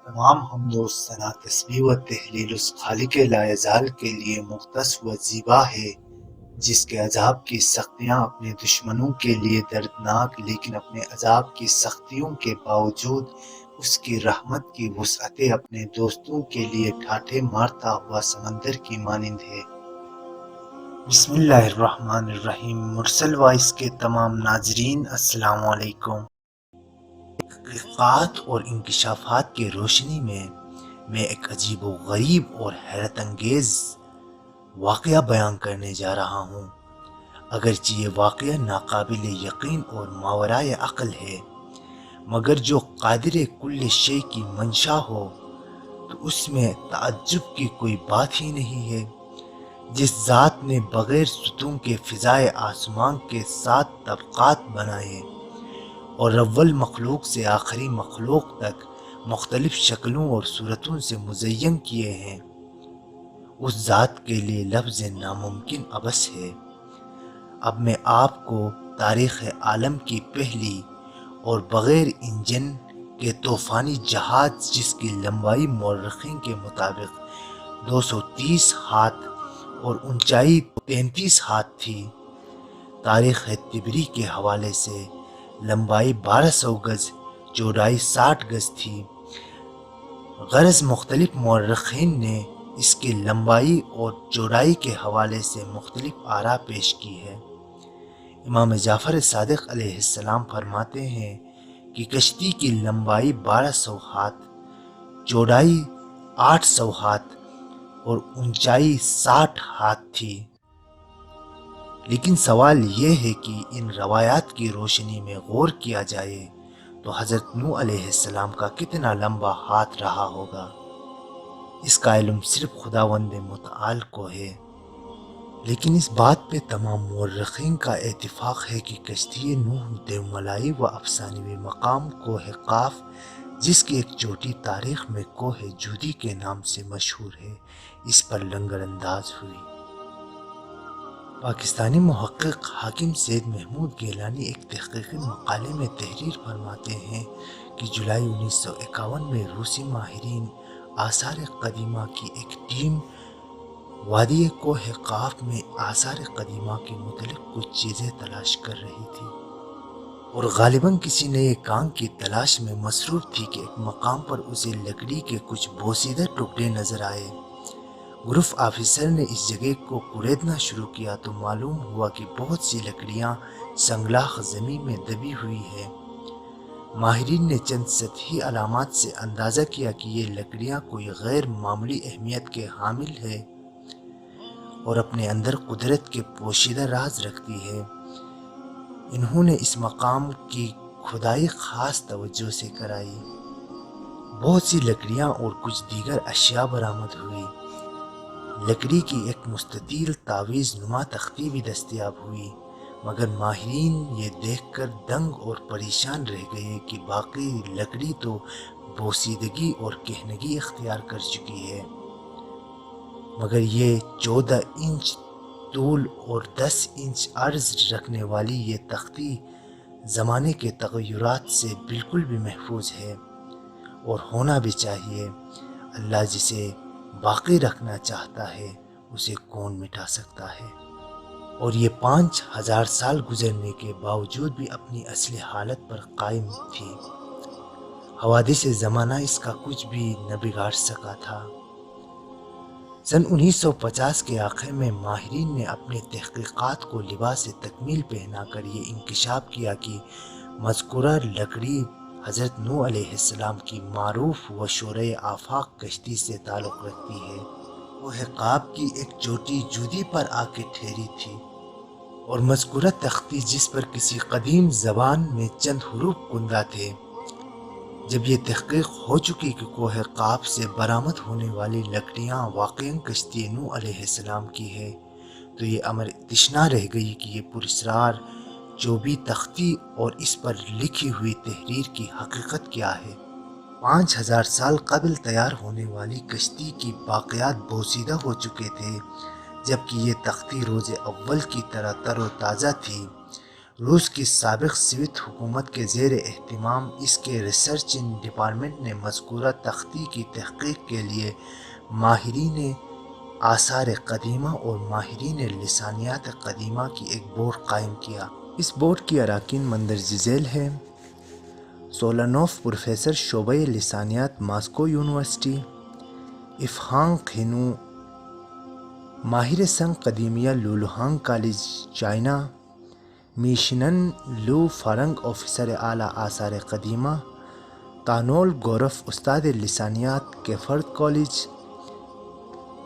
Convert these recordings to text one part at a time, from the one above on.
تمام حمد و ثنا تسبیح و تحلیل اس خالق لایزال کے لیے مختص و زیبا ہے، جس کے عذاب کی سختیاں اپنے دشمنوں کے لیے دردناک لیکن اپنے عذاب کی سختیوں کے باوجود اس کی رحمت کی وسعتیں اپنے دوستوں کے لیے ٹھاٹھے مارتا ہوا سمندر کی مانند ہے۔ بسم اللہ الرحمن الرحیم۔ مرسل وائس کے تمام ناظرین السلام علیکم۔ تحقیقات اور انکشافات کی روشنی میں ایک عجیب و غریب اور حیرت انگیز واقعہ بیان کرنے جا رہا ہوں۔ اگرچہ یہ واقعہ ناقابل یقین اور ماورائے عقل ہے، مگر جو قادر کل شے کی منشا ہو تو اس میں تعجب کی کوئی بات ہی نہیں ہے۔ جس ذات نے بغیر ستون کے فضائے آسمان کے 7 طبقات بنائے اور اول مخلوق سے آخری مخلوق تک مختلف شکلوں اور صورتوں سے مزین کیے ہیں، اس ذات کے لیے لفظ ناممکن عبث ہے۔ اب میں آپ کو تاریخ عالم کی پہلی اور بغیر انجن کے طوفانی جہاز، جس کی لمبائی مورخین کے مطابق 230 ہاتھ اور اونچائی 33 ہاتھ تھی، تاریخ طبری کے حوالے سے لمبائی 1200 گز، چوڑائی 60 گز تھی۔ غرض مختلف مورخین نے اس کی لمبائی اور چوڑائی کے حوالے سے مختلف آراء پیش کی ہے۔ امام جعفر صادق علیہ السلام فرماتے ہیں کہ کشتی کی لمبائی 1200 ہاتھ، چوڑائی 800 ہاتھ اور اونچائی 60 ہاتھ تھی۔ لیکن سوال یہ ہے کہ ان روایات کی روشنی میں غور کیا جائے تو حضرت نوح علیہ السلام کا کتنا لمبا ہاتھ رہا ہوگا، اس کا علم صرف خداوند متعال کو ہے۔ لیکن اس بات پہ تمام مورخین کا اتفاق ہے کہ کشتی نوح دیوملائی و افسانوی مقام کوہ قاف، جس کی ایک چوٹی تاریخ میں کوہ جودی کے نام سے مشہور ہے، اس پر لنگر انداز ہوئی۔ پاکستانی محقق حاکم سید محمود گیلانی ایک تحقیقی مقالے میں تحریر فرماتے ہیں کہ جولائی 1951 میں روسی ماہرین آثار قدیمہ کی ایک ٹیم وادی کوہ قاف میں آثار قدیمہ کے متعلق کچھ چیزیں تلاش کر رہی تھی، اور غالباً کسی نئے کام کی تلاش میں مصروف تھی کہ ایک مقام پر اسے لکڑی کے کچھ بوسیدہ ٹکڑے نظر آئے۔ گروپ آفیسر نے اس جگہ کو کوریدنا شروع کیا تو معلوم ہوا کہ بہت سی لکڑیاں سنگلاخ زمین میں دبی ہوئی ہیں۔ ماہرین نے چند سطحی علامات سے اندازہ کیا کہ یہ لکڑیاں کوئی غیر معمولی اہمیت کے حامل ہے اور اپنے اندر قدرت کے پوشیدہ راز رکھتی ہے۔ انہوں نے اس مقام کی کھدائی خاص توجہ سے کرائی۔ بہت سی لکڑیاں اور کچھ دیگر اشیاء برآمد ہوئی۔ لکڑی کی ایک مستطیل تعویذ نما تختی بھی دستیاب ہوئی، مگر ماہرین یہ دیکھ کر دنگ اور پریشان رہ گئے کہ باقی لکڑی تو بوسیدگی اور کہنگی اختیار کر چکی ہے، مگر یہ 14 انچ طول اور 10 انچ عرض رکھنے والی یہ تختی زمانے کے تغیرات سے بالکل بھی محفوظ ہے، اور ہونا بھی چاہیے۔ اللہ جسے باقی رکھنا چاہتا ہے اسے کون مٹا سکتا ہے؟ اور یہ 5000 سال گزرنے کے باوجود بھی اپنی اصل حالت پر قائم تھی۔ حوادث زمانہ اس کا کچھ بھی نہ بگاڑ سکا تھا۔ سن 1950 کے آخر میں ماہرین نے اپنے تحقیقات کو لباس تکمیل پہنا کر یہ انکشاف کیا کہ مذکورہ لکڑی حضرت نوح علیہ السلام کی معروف و شورۂ آفاق کشتی سے تعلق رکھتی ہے۔ کوہ قاف کی ایک چوٹی جودی پر آ کے ٹھہری تھی، اور مذکورہ تختی جس پر کسی قدیم زبان میں چند حروف کندہ تھے۔ جب یہ تحقیق ہو چکی کہ کوہ قاف سے برآمد ہونے والی لکڑیاں واقعاً کشتی نوح علیہ السلام کی ہے، تو یہ امر تشنا رہ گئی کہ یہ پراسرار چوبی تختی اور اس پر لکھی ہوئی تحریر کی حقیقت کیا ہے۔ 5000 سال قبل تیار ہونے والی کشتی کی باقیات بوسیدہ ہو چکے تھے، جبکہ یہ تختی روز اول کی طرح تر و تازہ تھی۔ روس کی سابق سوویت حکومت کے زیر اہتمام اس کے ریسرچ ڈپارٹمنٹ نے مذکورہ تختی کی تحقیق کے لیے ماہرین آثار قدیمہ اور ماہرین لسانیات قدیمہ کی ایک بورڈ قائم کیا۔ اس بورڈ کی اراکین مندرجہ ذیل ہیں: سولانوف پروفیسر شعبہ لسانیات ماسکو یونیورسٹی، افہانگ خینو ماہر سنگ قدیمیہ لولوہانگ کالج چائنا، میشنن لو فارنگ آفیسر اعلیٰ آثار قدیمہ، تانول گورف استاد لسانیات کیفرد کالج،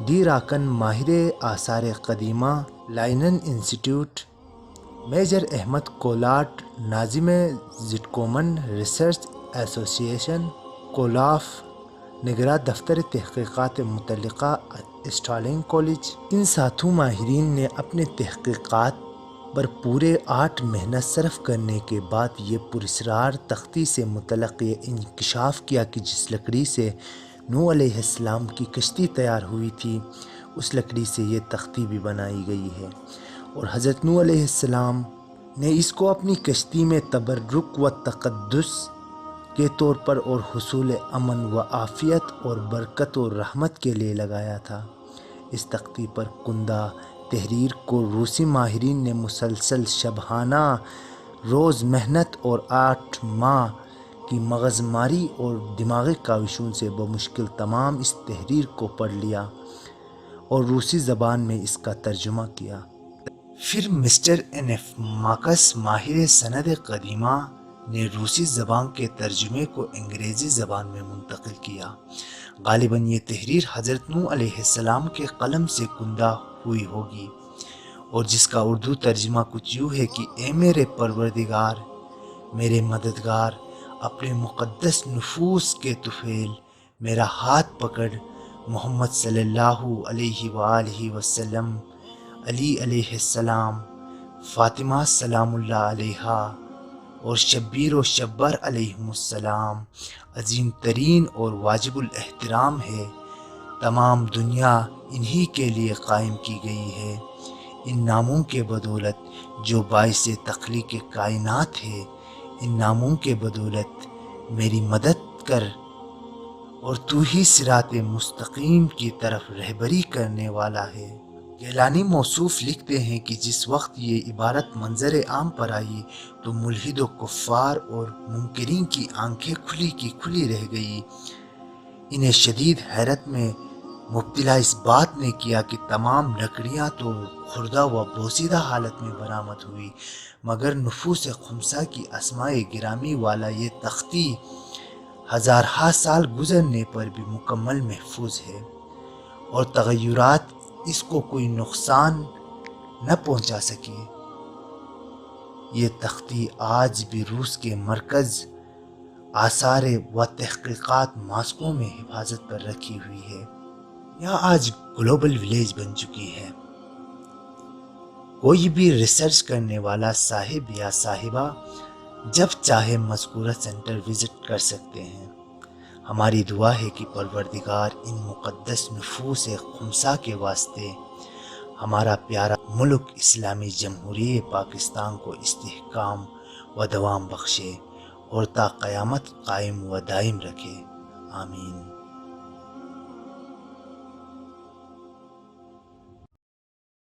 ڈی راکن ماہر آثار قدیمہ لائنن انسٹیٹیوٹ، میجر احمد کولاٹ ناظم زٹکومن ریسرچ ایسوسی ایشن کولاف، نگراں دفتر تحقیقات متعلقہ اسٹالنگ کالج۔ ان ساتوں ماہرین نے اپنے تحقیقات پر پورے 8 محنت صرف کرنے کے بعد یہ پراسرار تختی سے متعلق یہ انکشاف کیا کہ جس لکڑی سے نوح علیہ السلام کی کشتی تیار ہوئی تھی اس لکڑی سے یہ تختی بھی بنائی گئی ہے، اور حضرت نوح علیہ السلام نے اس کو اپنی کشتی میں تبرک و تقدس کے طور پر اور حصول امن و عافیت اور برکت و رحمت کے لیے لگایا تھا۔ اس تختی پر کندہ تحریر کو روسی ماہرین نے مسلسل شبانہ روز محنت اور 8 ماہ کی مغز ماری اور دماغی کاوشوں سے بمشکل تمام اس تحریر کو پڑھ لیا اور روسی زبان میں اس کا ترجمہ کیا۔ پھر مسٹر این ایف مارکس ماہر سند قدیمہ نے روسی زبان کے ترجمے کو انگریزی زبان میں منتقل کیا۔ غالباً یہ تحریر حضرت نوح علیہ السلام کے قلم سے کندہ ہوئی ہوگی، اور جس کا اردو ترجمہ کچھ یوں ہے کہ اے میرے پروردگار، میرے مددگار، اپنے مقدس نفوس کے طفیل میرا ہاتھ پکڑ، محمد صلی اللہ علیہ وآلہ وسلم، علی علیہ السلام، فاطمہ سلام اللہ علیہا، اور شبیر و شبر علیہم السلام عظیم ترین اور واجب الاحترام ہے۔ تمام دنیا انہی کے لیے قائم کی گئی ہے۔ ان ناموں کے بدولت جو باعث تخلیق کائنات ہے، ان ناموں کے بدولت میری مدد کر، اور تو ہی صراط مستقیم کی طرف رہبری کرنے والا ہے۔ گیلانی موصوف لکھتے ہیں کہ جس وقت یہ عبارت منظر عام پر آئی تو ملحد و کفار اور منکرین کی آنکھیں کھلی کی کھلی رہ گئی۔ انہیں شدید حیرت میں مبتلا اس بات نے کیا کہ تمام لکڑیاں تو خوردہ و بوسیدہ حالت میں برآمد ہوئی، مگر نفوس خمسہ کی اسماء گرامی والا یہ تختی ہزارہا سال گزرنے پر بھی مکمل محفوظ ہے، اور تغیرات اس کو کوئی نقصان نہ پہنچا سکے۔ یہ تختی آج بھی روس کے مرکز آثار و تحقیقات ماسکو میں حفاظت پر رکھی ہوئی ہے۔ یہاں آج گلوبل ولیج بن چکی ہے۔ کوئی بھی ریسرچ کرنے والا صاحب یا صاحبہ جب چاہے مذکورہ سینٹر وزٹ کر سکتے ہیں۔ ہماری دعا ہے کہ پروردگار ان مقدس نفوس خمسہ کے واسطے ہمارا پیارا ملک اسلامی جمہوریہ پاکستان کو استحکام و دوام بخشے اور تا قیامت قائم و دائم رکھے۔ آمین۔